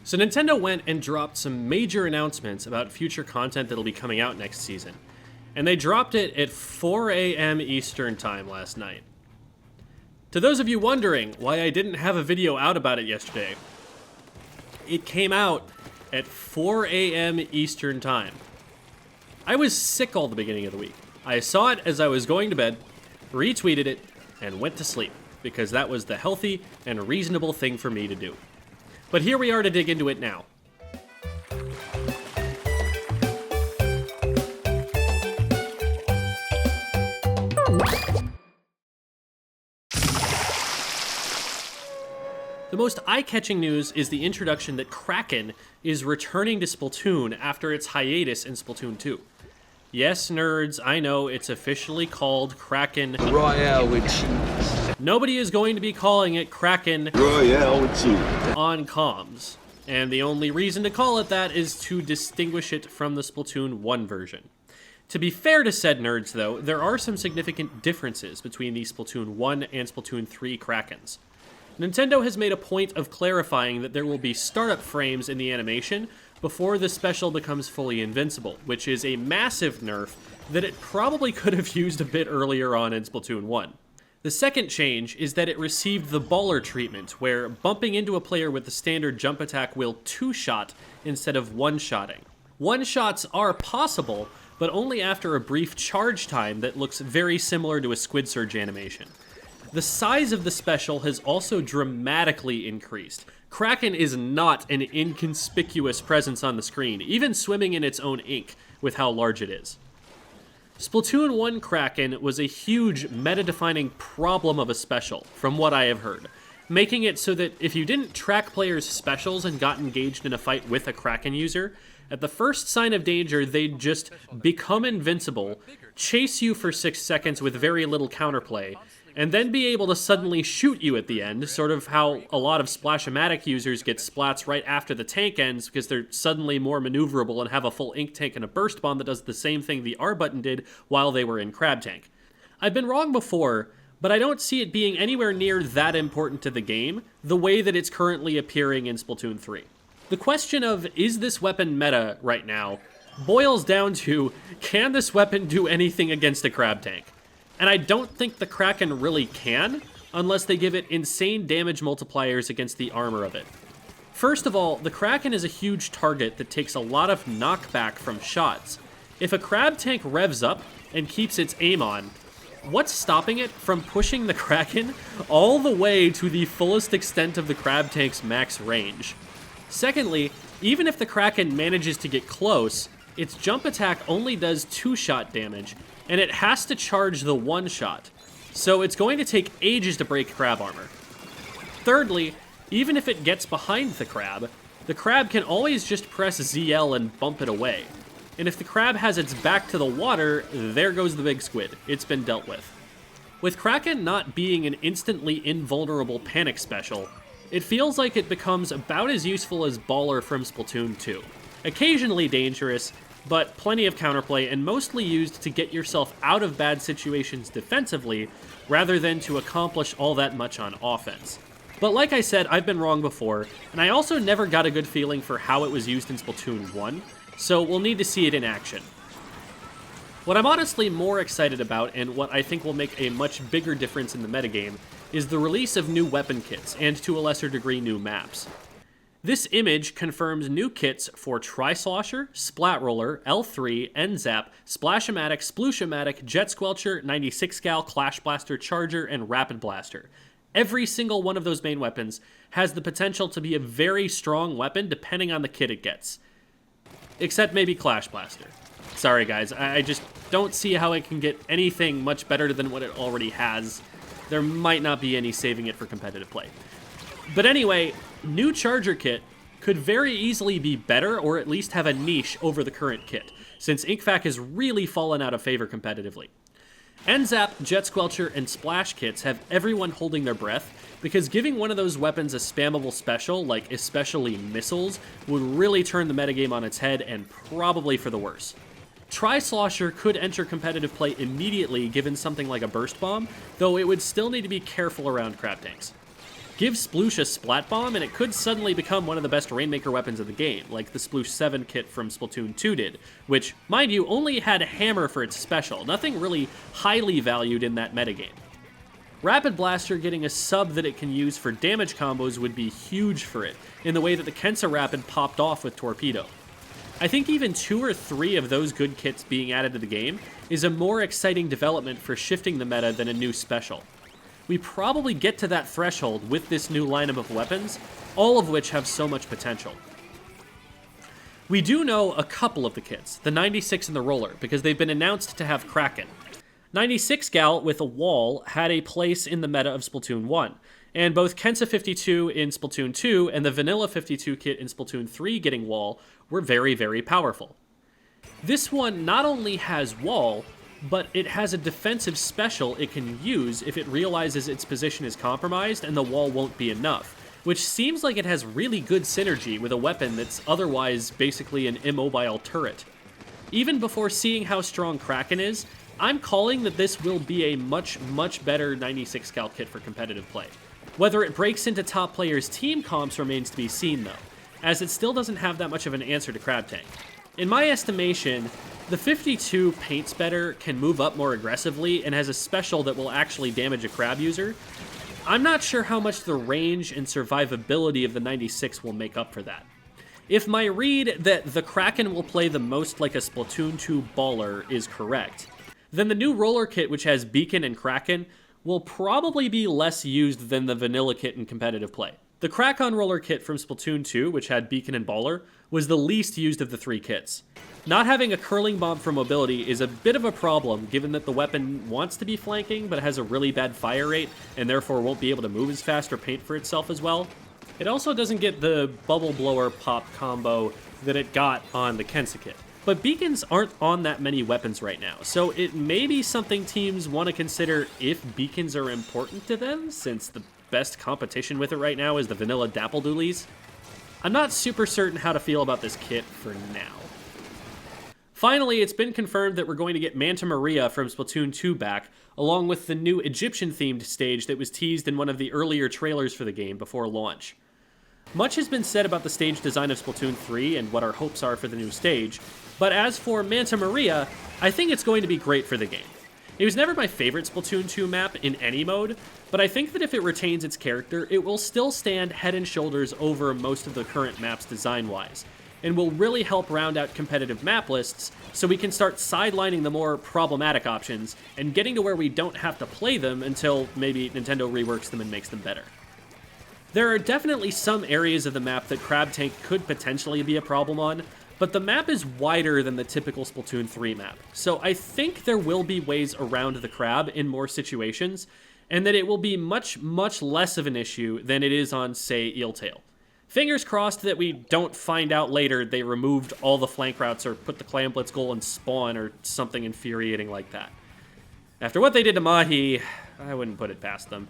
So Nintendo went and dropped some major announcements about future content that'll be coming out next season. And they dropped it at 4 a.m. Eastern Time last night. To those of you wondering why I didn't have a video out about it yesterday, it came out at 4 a.m. Eastern Time. I was sick all the beginning of the week. I saw it as I was going to bed, retweeted it, and went to sleep, because that was the healthy and reasonable thing for me to do. But here we are to dig into it now. The most eye-catching news is the introduction that Kraken is returning to Splatoon after its hiatus in Splatoon 2. Yes, nerds, I know it's officially called Kraken Royale with cheese. Nobody is going to be calling it Kraken Royale with cheese. on comms. And the only reason to call it that is to distinguish it from the Splatoon 1 version. To be fair to said nerds, though, there are some significant differences between the Splatoon 1 and Splatoon 3 Krakens. Nintendo has made a point of clarifying that there will be startup frames in the animation before the special becomes fully invincible, which is a massive nerf that it probably could have used a bit earlier on in Splatoon 1. The second change is that it received the baller treatment, where bumping into a player with the standard jump attack will two-shot instead of one-shotting. One-shots are possible, but only after a brief charge time that looks very similar to a Squid Surge animation. The size of the special has also dramatically increased. Kraken is not an inconspicuous presence on the screen, even swimming in its own ink with how large it is. Splatoon 1 Kraken was a huge meta-defining problem of a special, from what I have heard, making it so that if you didn't track players' specials and got engaged in a fight with a Kraken user, at the first sign of danger they'd just become invincible, chase you for 6 seconds with very little counterplay, and then be able to suddenly shoot you at the end, sort of how a lot of Splash-O-Matic users get splats right after the tank ends because they're suddenly more maneuverable and have a full ink tank and a burst bomb that does the same thing the R button did while they were in Crab Tank. I've been wrong before, but I don't see it being anywhere near that important to the game, the way that it's currently appearing in Splatoon 3. The question of, is this weapon meta right now, boils down to, can this weapon do anything against a Crab Tank? And I don't think the Kraken really can, unless they give it insane damage multipliers against the armor of it. First of all, the Kraken is a huge target that takes a lot of knockback from shots. If a Crab Tank revs up and keeps its aim on, what's stopping it from pushing the Kraken all the way to the fullest extent of the Crab Tank's max range? Secondly, even if the Kraken manages to get close, its jump attack only does 2-shot damage, and it has to charge the 1-shot, so it's going to take ages to break crab armor. Thirdly, even if it gets behind the crab can always just press ZL and bump it away. And if the crab has its back to the water, there goes the big squid. It's been dealt with. With Kraken not being an instantly invulnerable panic special, it feels like it becomes about as useful as Baller from Splatoon 2. Occasionally dangerous, but plenty of counterplay and mostly used to get yourself out of bad situations defensively, rather than to accomplish all that much on offense. But like I said, I've been wrong before, and I also never got a good feeling for how it was used in Splatoon 1, so we'll need to see it in action. What I'm honestly more excited about, and what I think will make a much bigger difference in the metagame, is the release of new weapon kits, and to a lesser degree new maps. This image confirms new kits for Tri-Slosher, Splat Roller, L3, N-Zap, Splash-O-Matic, Sploosh-O-Matic, Jet Squelcher, 96 Gal, Clash Blaster, Charger, and Rapid Blaster. Every single one of those main weapons has the potential to be a very strong weapon depending on the kit it gets. Except maybe Clash Blaster. Sorry guys, I just don't see how it can get anything much better than what it already has. There might not be any saving it for competitive play. But anyway, new Charger kit could very easily be better, or at least have a niche over the current kit, since InkFac has really fallen out of favor competitively. N-Zap, Jet Squelcher, and Splash kits have everyone holding their breath, because giving one of those weapons a spammable special, like especially missiles, would really turn the metagame on its head, and probably for the worse. Tri-Slosher could enter competitive play immediately given something like a Burst Bomb, though it would still need to be careful around Crab Tanks. Give Sploosh a Splat Bomb, and it could suddenly become one of the best Rainmaker weapons of the game, like the Sploosh 7 kit from Splatoon 2 did, which, mind you, only had Hammer for its special, nothing really highly valued in that metagame. Rapid Blaster getting a sub that it can use for damage combos would be huge for it, in the way that the Kensa Rapid popped off with Torpedo. I think even 2 or 3 of those good kits being added to the game is a more exciting development for shifting the meta than a new special. We probably get to that threshold with this new lineup of weapons, all of which have so much potential. We do know a couple of the kits, the 96 and the Roller, because they've been announced to have Kraken. 96 Gal with a wall had a place in the meta of Splatoon 1, and both Kensa 52 in Splatoon 2 and the Vanilla 52 kit in Splatoon 3 getting wall were very, very powerful. This one not only has wall, but it has a defensive special it can use if it realizes its position is compromised and the wall won't be enough, which seems like it has really good synergy with a weapon that's otherwise basically an immobile turret. Even before seeing how strong Kraken is, I'm calling that this will be a much, much better 96 Cal kit for competitive play. Whether it breaks into top players' team comps remains to be seen though, as it still doesn't have that much of an answer to Crab Tank. In my estimation, the 52 paints better, can move up more aggressively, and has a special that will actually damage a crab user. I'm not sure how much the range and survivability of the 96 will make up for that. If my read that the Kraken will play the most like a Splatoon 2 baller is correct, then the new Roller kit, which has Beacon and Kraken, will probably be less used than the vanilla kit in competitive play. The Kraken Roller kit from Splatoon 2, which had Beacon and Baller, was the least used of the 3 kits. Not having a curling bomb for mobility is a bit of a problem, given that the weapon wants to be flanking, but has a really bad fire rate, and therefore won't be able to move as fast or paint for itself as well. It also doesn't get the Bubble Blower pop combo that it got on the Kensa kit. But beacons aren't on that many weapons right now, so it may be something teams want to consider if beacons are important to them, since the best competition with it right now is the vanilla Dapple Doolies. I'm not super certain how to feel about this kit for now. Finally, it's been confirmed that we're going to get Manta Maria from Splatoon 2 back, along with the new Egyptian-themed stage that was teased in one of the earlier trailers for the game before launch. Much has been said about the stage design of Splatoon 3 and what our hopes are for the new stage, but as for Manta Maria, I think it's going to be great for the game. It was never my favorite Splatoon 2 map in any mode, but I think that if it retains its character, it will still stand head and shoulders over most of the current maps design-wise, and will really help round out competitive map lists so we can start sidelining the more problematic options and getting to where we don't have to play them until maybe Nintendo reworks them and makes them better. There are definitely some areas of the map that Crab Tank could potentially be a problem on, but the map is wider than the typical Splatoon 3 map, so I think there will be ways around the crab in more situations, and that it will be much, much less of an issue than it is on, say, Eeltail. Fingers crossed that we don't find out later they removed all the flank routes or put the Clam Blitz goal in spawn or something infuriating like that. After what they did to Mahi, I wouldn't put it past them.